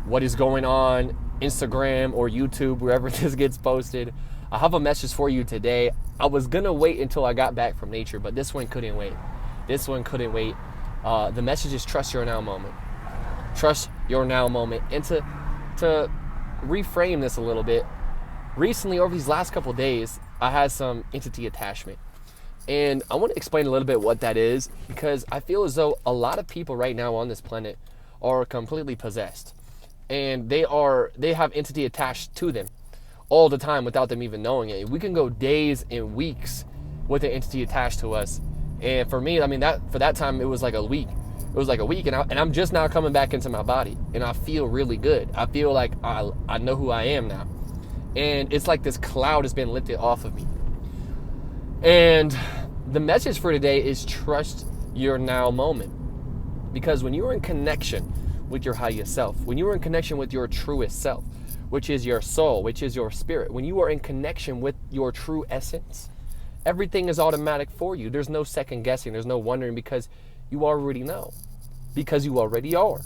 what is going on Instagram or YouTube, wherever this gets posted. I have a message for you today. I was gonna wait until I got back from nature, but this one couldn't wait. The message is trust your now moment. Trust your now moment. And to reframe this a little bit, recently over these last couple of days, I had some entity attachment. And I want to explain a little bit what that is, because I feel as though a lot of people right now on this planet are completely possessed. And they have entity attached to them all the time without them even knowing it. We can go days and weeks with an entity attached to us. And for me, I mean, for that time, it was like a week. It was like a week, and I'm just now coming back into my body, and I feel really good. I feel like I know who I am now. And it's like this cloud has been lifted off of me. And the message for today is trust your now moment. Because when you are in connection with your highest self, when you are in connection with your truest self, which is your soul, which is your spirit, when you are in connection with your true essence, everything is automatic for you. There's no second guessing. There's no wondering, because you already know. Because you already are.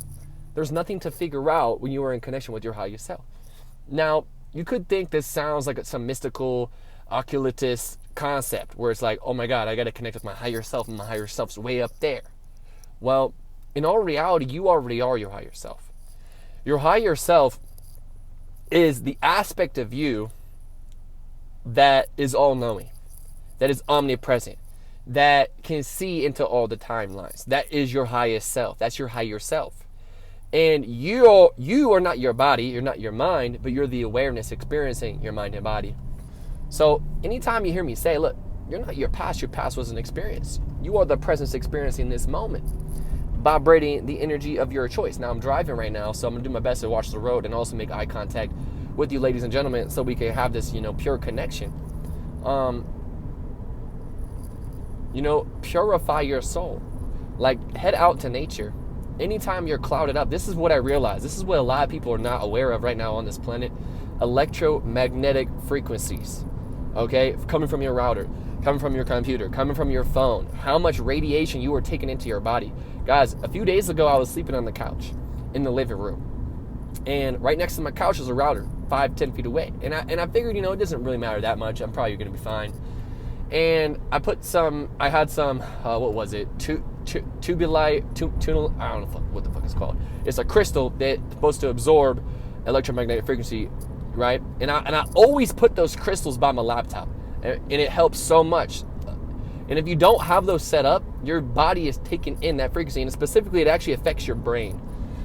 There's nothing to figure out when you are in connection with your highest self. Now, you could think this sounds like some mystical, occultist concept where it's like, oh my God, I got to connect with my higher self, and my higher self's way up there. Well, in all reality, you already are your higher self. Your higher self is the aspect of you that is all-knowing, that is omnipresent, that can see into all the timelines. That is your highest self. That's your higher self. And you are not your body, you're not your mind, but you're the awareness experiencing your mind and body. So anytime you hear me say, look, you're not your past was an experience. You are the presence experiencing this moment, vibrating the energy of your choice. Now I'm driving right now, so I'm gonna do my best to watch the road and also make eye contact with you, ladies and gentlemen, so we can have this, pure connection. Purify your soul. Like, head out to nature. Anytime you're clouded up, this is what I realize. This is what a lot of people are not aware of right now on this planet. Electromagnetic frequencies, okay? Coming from your router, coming from your computer, coming from your phone. How much radiation you are taking into your body. Guys, a few days ago, I was sleeping on the couch in the living room. And right next to my couch is a router, 5-10 feet away. And I figured, it doesn't really matter that much. I'm probably going to be fine. And I had some, what was it? Tubulite, I don't know what the fuck it's called. It's a crystal that's supposed to absorb electromagnetic frequency, right? And I always put those crystals by my laptop, and it helps so much. And if you don't have those set up, your body is taking in that frequency, and specifically it actually affects your brain.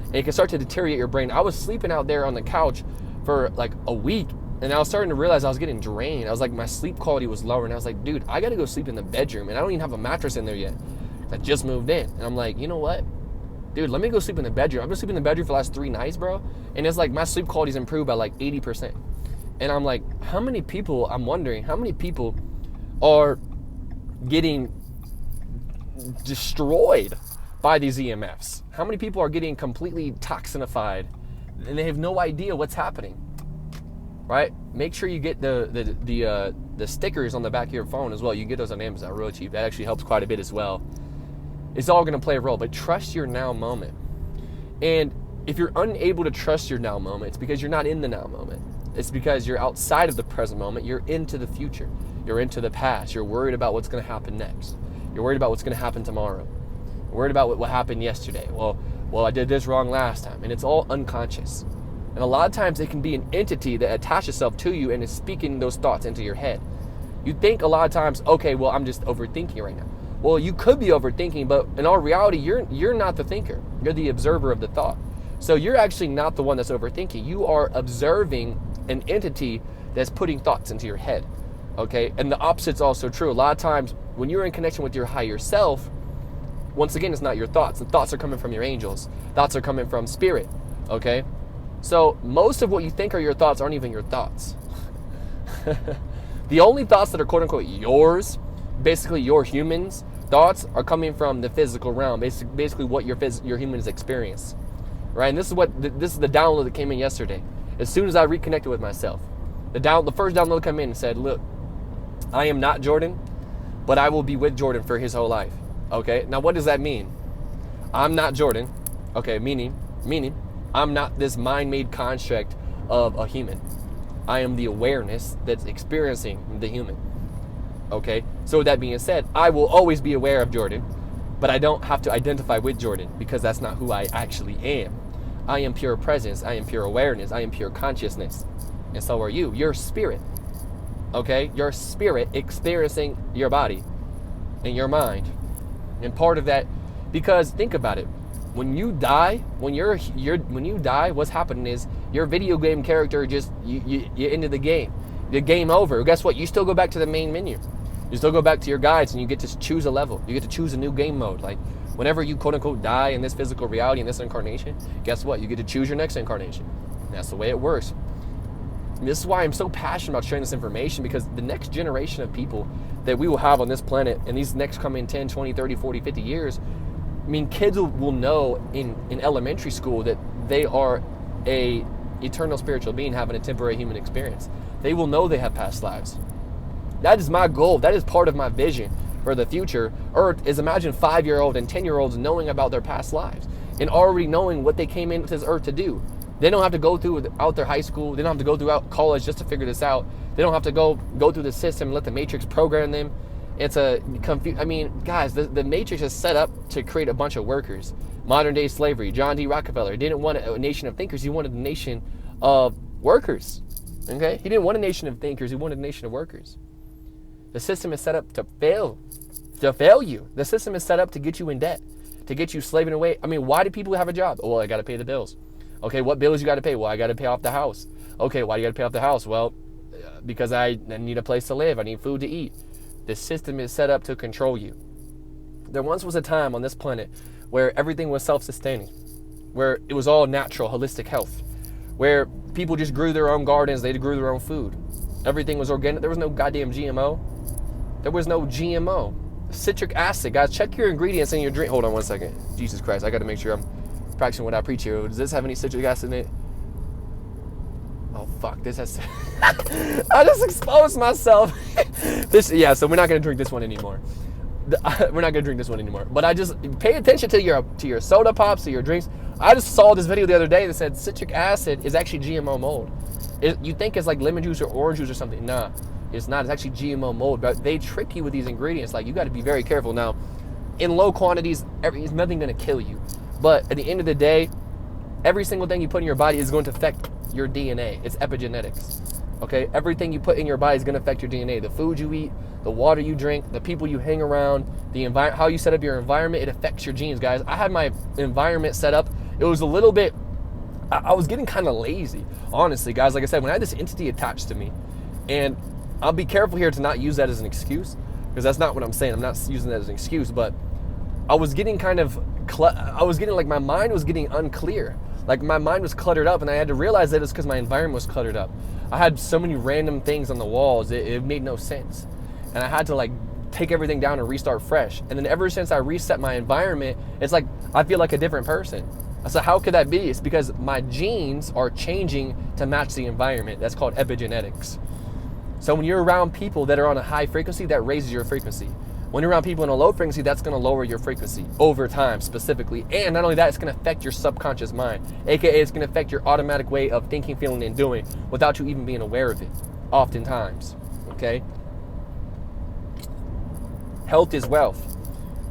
And it can start to deteriorate your brain. I was sleeping out there on the couch for like a week, and I was starting to realize I was getting drained. I was like, my sleep quality was lower, and I was like, dude, I gotta go sleep in the bedroom, and I don't even have a mattress in there yet. I just moved in, and I'm like, you know what? Dude, let me go sleep in the bedroom. I've been sleeping in the bedroom for the last 3 nights, bro, and it's like my sleep quality's improved by like 80%. And I'm like, I'm wondering how many people are getting destroyed by these EMFs? How many people are getting completely toxinified and they have no idea what's happening? Right? Make sure you get the stickers on the back of your phone as well. You can get those on Amazon real cheap. That actually helps quite a bit as well. It's all going to play a role, but trust your now moment. And if you're unable to trust your now moment, it's because you're not in the now moment. It's because you're outside of the present moment. You're into the future. You're into the past. You're worried about what's going to happen next. You're worried about what's going to happen tomorrow. You're worried about what happened yesterday. Well, I did this wrong last time. And it's all unconscious. And a lot of times it can be an entity that attaches itself to you and is speaking those thoughts into your head. You think a lot of times, okay, well, I'm just overthinking right now. Well, you could be overthinking, but in all reality, you're not the thinker. You're the observer of the thought. So you're actually not the one that's overthinking. You are observing an entity that's putting thoughts into your head, okay? And the opposite's also true. A lot of times when you're in connection with your higher self, once again, it's not your thoughts. The thoughts are coming from your angels. Thoughts are coming from spirit, okay? So most of what you think are your thoughts aren't even your thoughts. The only thoughts that are quote unquote yours, basically your humans' thoughts, are coming from the physical realm, basically what your humans experience, right? And this is the download that came in yesterday. As soon as I reconnected with myself, the first download came in and said, look, I am not Jordan, but I will be with Jordan for his whole life. Okay, now what does that mean? I'm not Jordan, okay, meaning I'm not this mind-made construct of a human. I am the awareness that's experiencing the human. Okay? So with that being said, I will always be aware of Jordan, but I don't have to identify with Jordan because that's not who I actually am. I am pure presence. I am pure awareness. I am pure consciousness. And so are you. You're spirit. Okay? Your spirit experiencing your body and your mind. And part of that, because think about it. When you die, when you die, what's happening is your video game character just you ended the game. The game over. Guess what? You still go back to the main menu. You still go back to your guides and you get to choose a level. You get to choose a new game mode. Like whenever you quote unquote die in this physical reality, in this incarnation, guess what? You get to choose your next incarnation. And that's the way it works. And this is why I'm so passionate about sharing this information, because the next generation of people that we will have on this planet in these next coming 10, 20, 30, 40, 50 years, I mean, kids will know in elementary school that they are a eternal spiritual being having a temporary human experience. They will know they have past lives. That is my goal. That is part of my vision for the future. Earth is, imagine 5-year-old and 10-year-olds knowing about their past lives and already knowing what they came into this earth to do. They don't have to go throughout their high school. They don't have to go throughout college just to figure this out. They don't have to go through the system and let the matrix program them. It's a I mean, guys, the matrix is set up to create a bunch of workers. Modern day slavery. John D. Rockefeller didn't want a nation of thinkers. He wanted a nation of workers. Okay? He didn't want a nation of thinkers. He wanted a nation of workers. The system is set up to fail you. The system is set up to get you in debt, to get you slaving away. I mean, why do people have a job? Well, I got to pay the bills. Okay, what bills you got to pay? Well, I got to pay off the house. Okay, why do you got to pay off the house? Well, because I need a place to live. I need food to eat. The system is set up to control you. There once was a time on this planet where everything was self-sustaining, where it was all natural, holistic health, where people just grew their own gardens, they grew their own food. Everything was organic. There was no goddamn GMO. There was no GMO. Citric acid. Guys, check your ingredients in your drink. Hold on one second. Jesus Christ, I got to make sure I'm practicing what I preach here. Does this have any citric acid in it? Oh, fuck. This has... I just exposed myself. So we're not going to drink this one anymore. We're not going to drink this one anymore. But I just... Pay attention to your soda pops, to your drinks. I just saw this video the other day that said citric acid is actually GMO mold. You think it's like lemon juice or orange juice or something. Nah, it's not. It's actually GMO mold. But they trick you with these ingredients. Like, you got to be very careful. Now, in low quantities, there's nothing going to kill you. But at the end of the day, every single thing you put in your body is going to affect your DNA. It's epigenetics. Okay? Everything you put in your body is going to affect your DNA. The food you eat, the water you drink, the people you hang around, how you set up your environment, it affects your genes, guys. I had my environment set up. It was a little bit... I was getting kind of lazy, honestly, guys. Like I said, when I had this entity attached to me, and I'll be careful here to not use that as an excuse, because that's not what I'm saying. I'm not using that as an excuse, but I was getting my mind was getting unclear. Like, my mind was cluttered up, and I had to realize that it's because my environment was cluttered up. I had so many random things on the walls, it made no sense. And I had to, like, take everything down and restart fresh. And then ever since I reset my environment, it's like I feel like a different person. So how could that be? It's because my genes are changing to match the environment. That's called epigenetics. So when you're around people that are on a high frequency, that raises your frequency. When you're around people in a low frequency, that's going to lower your frequency over time specifically. And not only that, it's going to affect your subconscious mind, aka it's going to affect your automatic way of thinking, feeling, and doing without you even being aware of it, oftentimes. Okay? Health is wealth.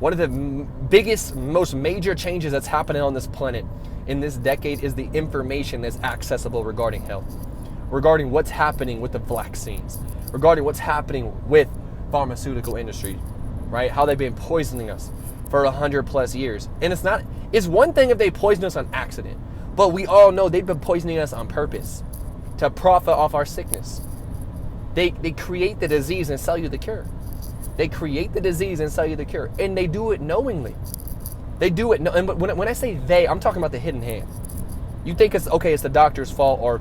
One of the biggest, most major changes that's happening on this planet in this decade is the information that's accessible regarding health, regarding what's happening with the vaccines, regarding what's happening with pharmaceutical industry, right? How they've been poisoning us for 100+ years. And it's one thing if they poison us on accident, but we all know they've been poisoning us on purpose to profit off our sickness. They create the disease and sell you the cure. They create the disease and sell you the cure. And they do it knowingly. They do it. And when I say they, I'm talking about the hidden hand. You think it's the doctor's fault, or,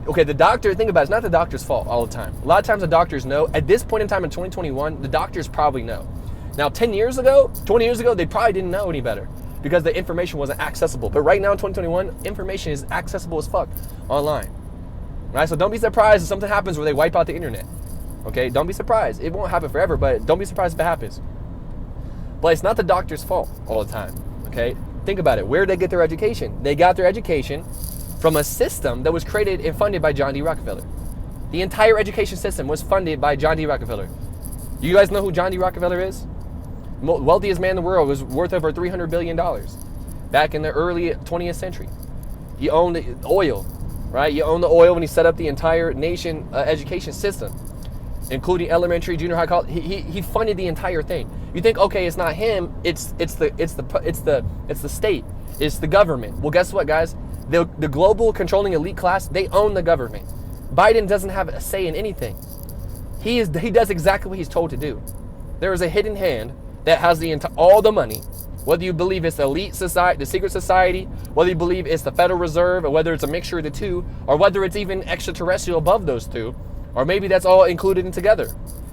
the doctor, think about it, it's not the doctor's fault all the time. A lot of times the doctors know. At this point in time in 2021, the doctors probably know. Now, 20 years ago, they probably didn't know any better because the information wasn't accessible. But right now in 2021, information is accessible as fuck online. Right? So don't be surprised if something happens where they wipe out the internet. Okay, don't be surprised. It won't happen forever, but don't be surprised if it happens. But it's not the doctor's fault all the time. Okay, think about it. Where did they get their education? They got their education from a system that was created and funded by John D. Rockefeller. The entire education system was funded by John D. Rockefeller. You guys know who John D. Rockefeller is? Wealthiest man in the world, was worth over $300 billion back in the early 20th century. He owned oil, right? He owned the oil when he set up the entire nation education system, including elementary, junior high, college. He funded the entire thing. You think, okay, it's not him, it's the state, it's the government. Well, guess what, guys? The global controlling elite class, they own the government. Biden doesn't have a say in anything. He does exactly what he's told to do. There is a hidden hand that has all the money. Whether you believe it's the elite society, the secret society, whether you believe it's the Federal Reserve, or whether it's a mixture of the two, or whether it's even extraterrestrial above those two, or maybe that's all included in together.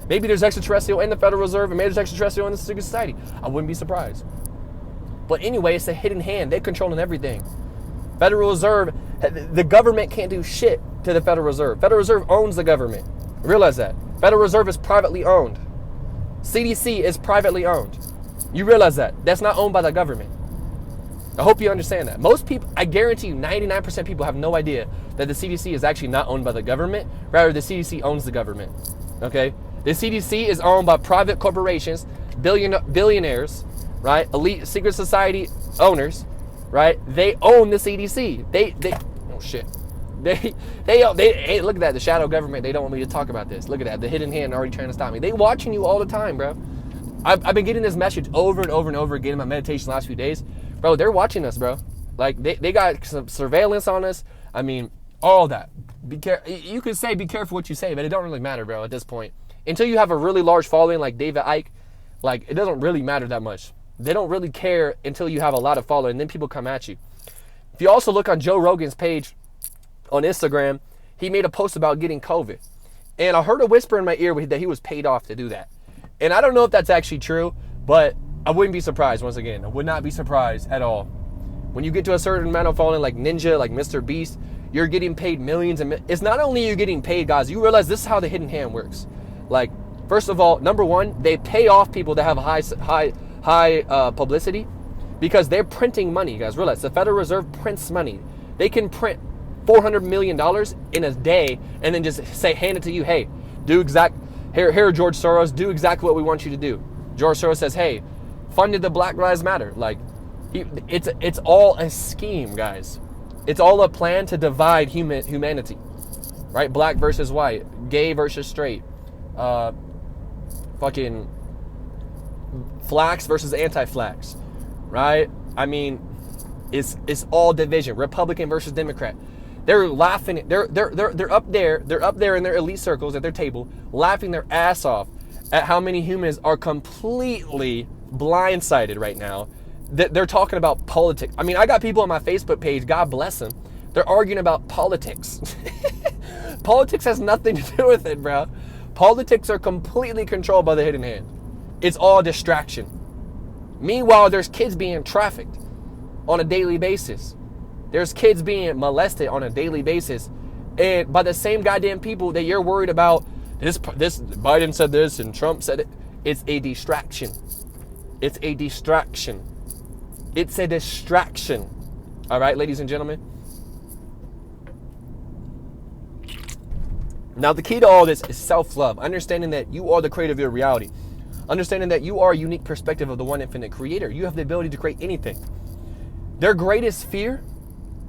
Maybe there's extraterrestrial in the Federal Reserve, and maybe there's extraterrestrial in the secret society. I wouldn't be surprised. But anyway, it's a hidden hand. They're controlling everything. Federal Reserve, the government can't do shit to the Federal Reserve. Federal Reserve owns the government. Realize that. Federal Reserve is privately owned. CDC is privately owned. You realize that. That's not owned by the government. I hope you understand that. Most people, I guarantee you, 99% of people have no idea that the CDC is actually not owned by the government. Rather, the CDC owns the government. Okay? The CDC is owned by private corporations, billionaires, right? Elite secret society owners, right? They own the CDC. Oh shit. Hey, look at that, the shadow government. They don't want me to talk about this. Look at that, the hidden hand already trying to stop me. They watching you all the time, bro. I've been getting this message over and over and over again in my meditation the last few days. Bro, they're watching us, bro. Like, they got some surveillance on us. I mean, all that. You could say be careful what you say, but it don't really matter, bro, at this point. Until you have a really large following like David Icke, like, it doesn't really matter that much. They don't really care until you have a lot of following, and then people come at you. If you also look on Joe Rogan's page on Instagram, he made a post about getting COVID. And I heard a whisper in my ear that he was paid off to do that. And I don't know if that's actually true, but I wouldn't be surprised, once again. I would not be surprised at all. When you get to a certain amount of following, like Ninja, like Mr. Beast, you're getting paid millions. It's not only you getting paid, guys. You realize this is how the hidden hand works. Like, first of all, number one, they pay off people that have high publicity because they're printing money, guys. Realize the Federal Reserve prints money. They can print $400 million in a day and then just hand it to you. Hey, here, George Soros, do exactly what we want you to do. George Soros says, hey, funded the Black Lives Matter. Like, it's all a scheme, guys. It's all a plan to divide humanity, right? Black versus white, gay versus straight, fucking flax versus anti-flax, right? I mean, it's all division. Republican versus Democrat. They're laughing. They're up there. They're up there in their elite circles at their table, laughing their ass off at how many humans are completely blindsided right now. They're talking about politics. I mean, I got people on my Facebook page, God bless them. They're arguing about politics. Politics has nothing to do with it, bro. Politics are completely controlled by the hidden hand. It's all distraction. Meanwhile, there's kids being trafficked on a daily basis. There's kids being molested on a daily basis. And by the same goddamn people that you're worried about, this Biden said this and Trump said it. It's a distraction. It's a distraction. It's a distraction. All right, ladies and gentlemen. Now, the key to all this is self-love. Understanding that you are the creator of your reality. Understanding that you are a unique perspective of the one infinite creator. You have the ability to create anything. Their greatest fear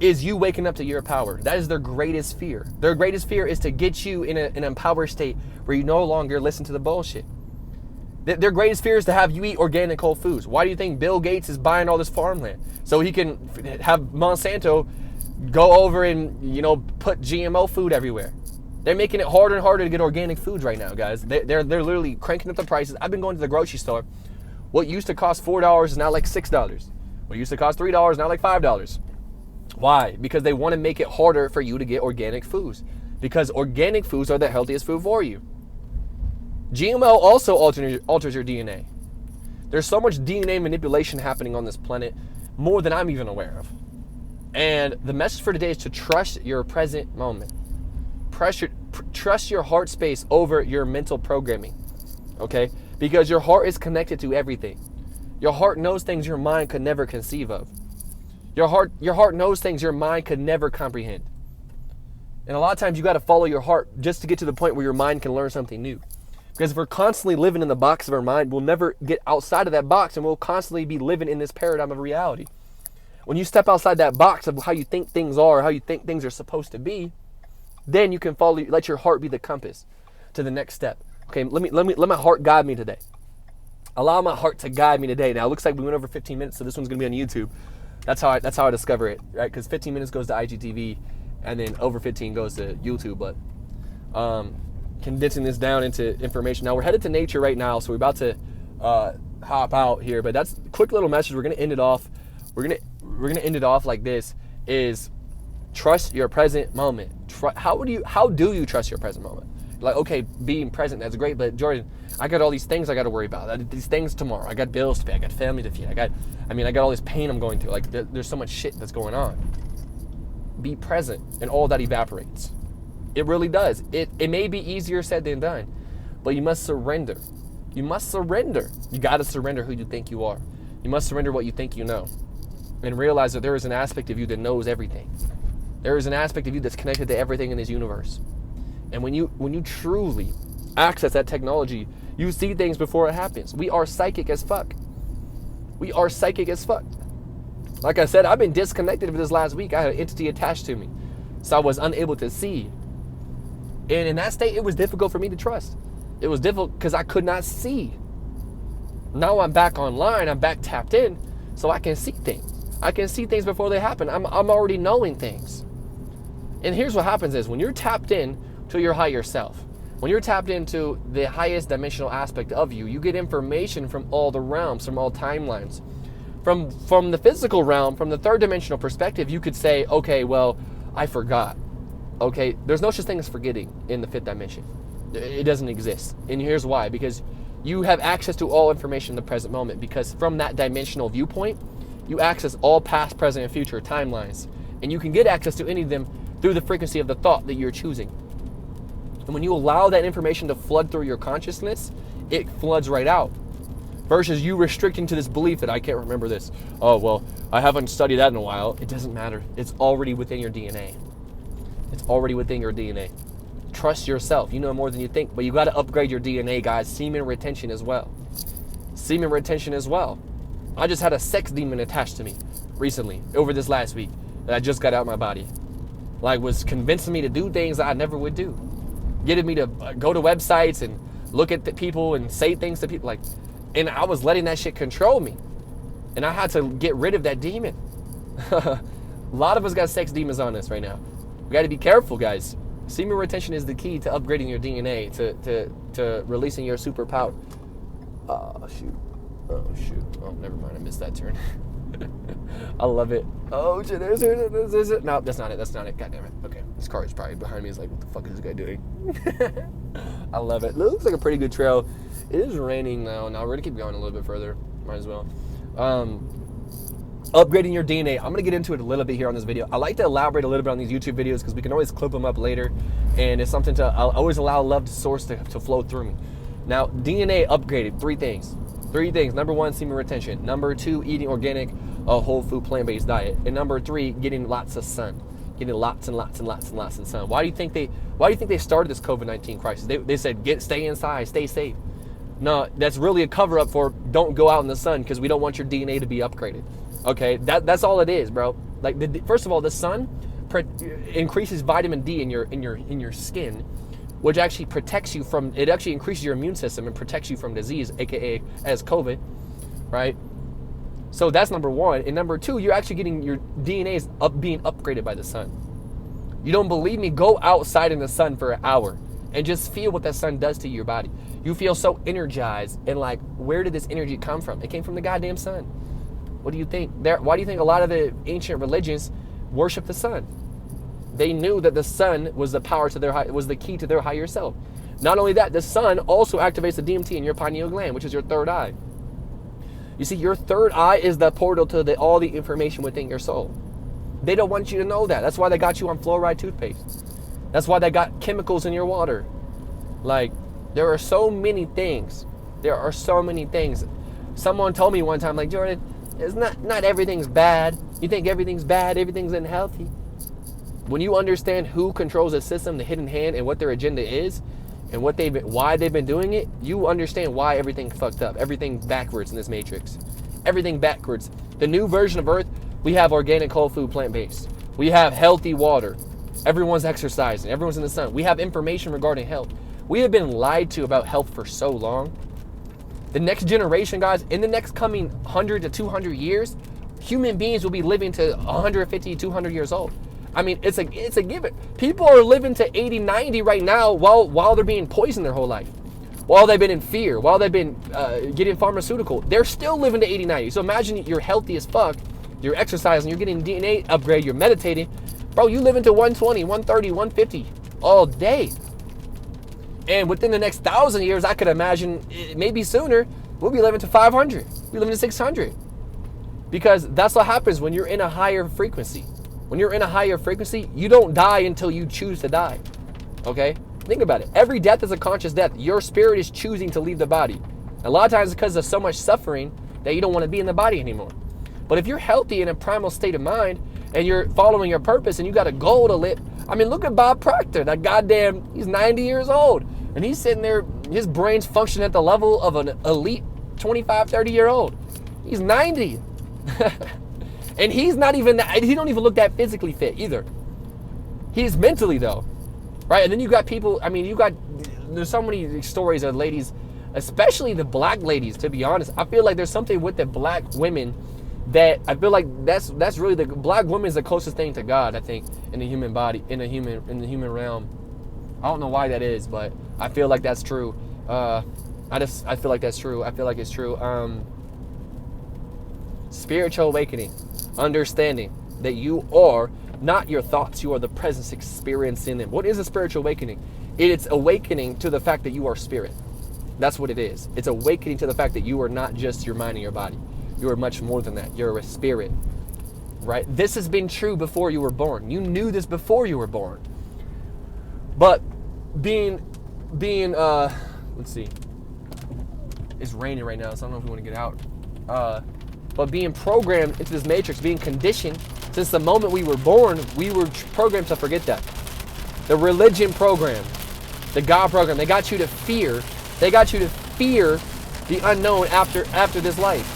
is you waking up to your power. That is their greatest fear. Their greatest fear is to get you in an empowered state where you no longer listen to the bullshit. Their greatest fear is to have you eat organic whole foods. Why do you think Bill Gates is buying all this farmland? So he can have Monsanto go over and, put GMO food everywhere. They're making it harder and harder to get organic foods right now, guys. They're literally cranking up the prices. I've been going to the grocery store. What used to cost $4 is now like $6. What used to cost $3 is now like $5. Why? Because they want to make it harder for you to get organic foods. Because organic foods are the healthiest food for you. GMO also alters your DNA. There's so much DNA manipulation happening on this planet, more than I'm even aware of. And the message for today is to trust your present moment. Trust your heart space over your mental programming. Okay? Because your heart is connected to everything. Your heart knows things your mind could never conceive of. Your heart knows things your mind could never comprehend. And a lot of times you got to follow your heart just to get to the point where your mind can learn something new. Because if we're constantly living in the box of our mind, we'll never get outside of that box, and we'll constantly be living in this paradigm of reality. When you step outside that box of how you think things are, how you think things are supposed to be, then you can follow, let your heart be the compass to the next step. Okay, let my heart guide me today. Allow my heart to guide me today. Now it looks like we went over 15 minutes, so this one's gonna be on YouTube. That's how I discover it, right? Because 15 minutes goes to IGTV, and then over 15 goes to YouTube. But condensing this down into information. Now we're headed to nature right now, so we're about to hop out here. But that's a quick little message. We're gonna end it off. We're gonna end it off like this: is trust your present moment. How do you trust your present moment? Like, okay, being present, that's great, but Jordan, I got all these things I got to worry about. These things tomorrow. I got bills to pay. I got family to feed. I got all this pain I'm going through. Like, there's so much shit that's going on. Be present, and all that evaporates. It really does. It may be easier said than done, but you must surrender. You must surrender. You got to surrender who you think you are. You must surrender what you think you know, and realize that there is an aspect of you that knows everything. There is an aspect of you that's connected to everything in this universe. And when you truly access that technology, you see things before it happens. We are psychic as fuck. We are psychic as fuck. Like I said, I've been disconnected for this last week. I had an entity attached to me, so I was unable to see. And in that state, it was difficult for me to trust. It was difficult because I could not see. Now I'm back online. I'm back tapped in, so I can see things. I can see things before they happen. I'm already knowing things. And here's what happens is when you're tapped in to your higher self, when you're tapped into the highest dimensional aspect of you, you get information from all the realms, from all timelines. From the physical realm, from the third dimensional perspective, you could say, okay, well, I forgot. Okay, there's no such thing as forgetting in the fifth dimension. It doesn't exist. And here's why. Because you have access to all information in the present moment. Because from that dimensional viewpoint, you access all past, present, and future timelines. And you can get access to any of them through the frequency of the thought that you're choosing. And when you allow that information to flood through your consciousness, it floods right out. Versus you restricting to this belief that I can't remember this. Oh, well, I haven't studied that in a while. It doesn't matter. It's already within your DNA. It's already within your DNA. Trust yourself. You know more than you think, but you got to upgrade your DNA, guys. Semen retention as well. Semen retention as well. I just had a sex demon attached to me recently, over this last week, that I just got out of my body. Like, was convincing me to do things that I never would do. Getting me to go to websites and look at the people and say things to people. Like, and I was letting that shit control me. And I had to get rid of that demon. A lot of us got sex demons on us right now. We got to be careful, guys. Semen retention is the key to upgrading your DNA, to releasing your superpower. Oh, shoot. Oh, never mind. I missed that turn. I love it. Oh, shit. There's it. No, that's not it. God damn it. Okay. This car is probably behind me. It's like, what the fuck is this guy doing? I love it. Looks like a pretty good trail. It is raining now. Now we're going to keep going a little bit further. Might as well. Upgrading your DNA. I'm going to get into it a little bit here on this video. I like to elaborate a little bit on these YouTube videos because we can always clip them up later. And it's something I'll always allow love to source to flow through me. Now, DNA upgraded. Three things. Number one, semen retention. Number two, eating organic, whole food, plant-based diet. And number three, getting lots of sun. Getting lots and lots and lots and lots of sun. Why do you think they started this COVID-19 crisis? They said, stay inside, stay safe. No, that's really a cover-up for don't go out in the sun because we don't want your DNA to be upgraded. Okay, that's all it is, bro. Like, first of all, the sun increases vitamin D in your skin, which actually protects you from. It actually increases your immune system and protects you from disease, aka as COVID, right? So that's number one. And number two, you're actually getting your DNA is being upgraded by the sun. You don't believe me? Go outside in the sun for an hour and just feel what that sun does to your body. You feel so energized, and like, where did this energy come from? It came from the goddamn sun. What do you think? Why do you think a lot of the ancient religions worship the sun? They knew that the sun was the power to was the key to their higher self. Not only that, the sun also activates the DMT in your pineal gland, which is your third eye. You see, your third eye is the portal to all the information within your soul. They don't want you to know that. That's why they got you on fluoride toothpaste. That's why they got chemicals in your water. Like, there are so many things. Someone told me one time, like, Jordan, it's not everything's bad. You think everything's bad, everything's unhealthy. When you understand who controls the system, the hidden hand, and what their agenda is, and why they've been doing it, you understand why everything fucked up, everything backwards in this matrix, everything backwards. The new version of Earth, we have organic, whole food, plant-based. We have healthy water. Everyone's exercising. Everyone's in the sun. We have information regarding health. We have been lied to about health for so long. The next generation, guys, in the next coming 100 to 200 years, human beings will be living to 150, 200 years old. I mean, it's a given. People are living to 80, 90 right now while they're being poisoned their whole life. While they've been in fear, while they've been getting pharmaceutical, they're still living to 80, 90. So imagine you're healthy as fuck, you're exercising, you're getting DNA upgrade, you're meditating. Bro, you live into 120, 130, 150 all day. And within the next 1,000 years, I could imagine, maybe sooner, we'll be living to 500. We'll be living to 600. Because that's what happens when you're in a higher frequency. When you're in a higher frequency, you don't die until you choose to die. Okay? Think about it. Every death is a conscious death. Your spirit is choosing to leave the body. A lot of times it's because of so much suffering that you don't want to be in the body anymore. But if you're healthy in a primal state of mind and you're following your purpose and you got a goal to live, I mean, look at Bob Proctor. That goddamn, he's 90 years old. And he's sitting there, his brain's functioning at the level of an elite 25, 30-year-old. He's 90. And he's not even that, he don't even look that physically fit either. He's mentally though, right? And then you got people, I mean, there's so many stories of ladies, especially the black ladies, to be honest. I feel like there's something with the black women that I feel like that's really the black woman is the closest thing to God, I think, in the human body, in the human realm. I don't know why that is, but I feel like that's true. I feel like that's true. I feel like it's true. Spiritual awakening. Understanding that you are not your thoughts, you are the presence experiencing them. What is a spiritual awakening? It's awakening to the fact that you are spirit. That's what it is. It's awakening to the fact that you are not just your mind and your body. You are much more than that. You're a spirit, right? This has been true before you were born. You knew this before you were born. But being let's see. It's raining right now, so I don't know if we want to get out. But being programmed into this matrix, being conditioned, since the moment we were born, we were programmed to forget that. The religion program, the God program, they got you to fear. They got you to fear the unknown after this life.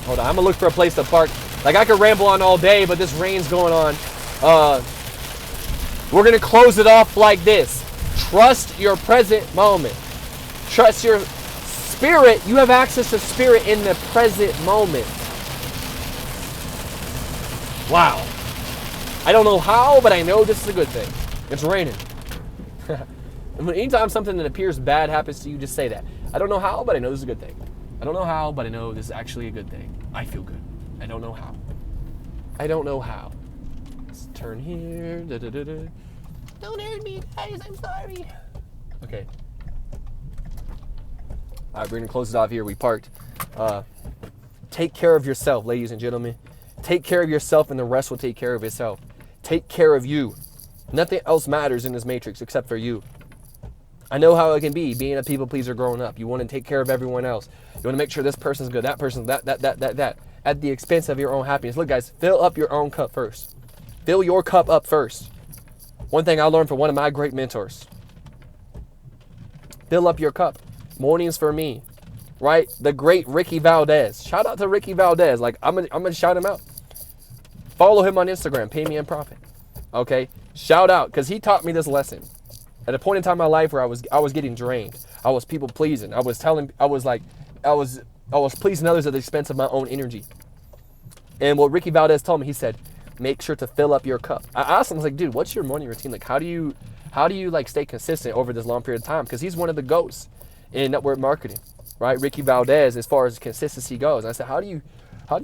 Hold on, I'm gonna look for a place to park. Like, I could ramble on all day, but this rain's going on. We're gonna close it off like this. Trust your present moment. Trust your spirit. You have access to spirit in the present moment. Wow. I don't know how, but I know this is a good thing. It's raining. Anytime something that appears bad happens to you, just say that. I don't know how, but I know this is a good thing. I don't know how, but I know this is actually a good thing. I feel good. I don't know how. I don't know how. Let's turn here. Don't hurt me, guys. I'm sorry. Okay. All right, we're going to close it off here. We parked. Take care of yourself, ladies and gentlemen. Take care of yourself, and the rest will take care of itself. Take care of you. Nothing else matters in this matrix except for you. I know how it can be, being a people pleaser growing up. You want to take care of everyone else. You want to make sure this person's good, that person's that, at the expense of your own happiness. Look, guys, fill up your own cup first. Fill your cup up first. One thing I learned from one of my great mentors. Fill up your cup. Mornings for me, right? The great Ricky Valdez. Shout out to Ricky Valdez. Like, I'm gonna shout him out. Follow him on Instagram. Pay me in profit. Okay, shout out, because he taught me this lesson at a point in time in my life where I was getting drained. I was people pleasing. I was pleasing others at the expense of my own energy. And what Ricky Valdez told me, he said, make sure to fill up your cup. I asked him, I was like, dude, what's your morning routine? Like, how do you like stay consistent over this long period of time? Because he's one of the GOATs in network marketing, right? Ricky Valdez, as far as consistency goes. And I said, how do you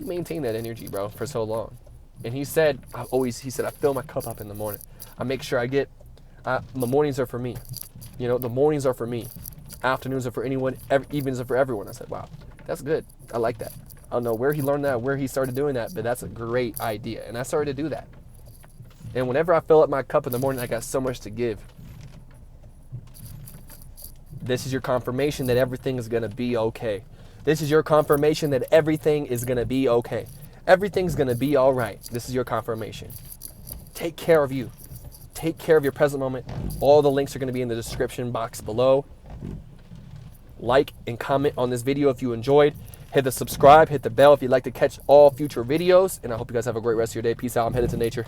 maintain that energy, bro, for so long? And he said, I fill my cup up in the morning. I make sure the mornings are for me. You know, the mornings are for me. Afternoons are for anyone, evenings are for everyone. I said, wow, that's good. I like that. I don't know where he learned that, where he started doing that, but that's a great idea. And I started to do that. And whenever I fill up my cup in the morning, I got so much to give. This is your confirmation that everything is going to be okay. This is your confirmation that everything is going to be okay. Everything's going to be all right. This is your confirmation. Take care of you. Take care of your present moment. All the links are going to be in the description box below. Like and comment on this video if you enjoyed. Hit the subscribe, hit the bell if you'd like to catch all future videos. And I hope you guys have a great rest of your day. Peace out. I'm headed to nature.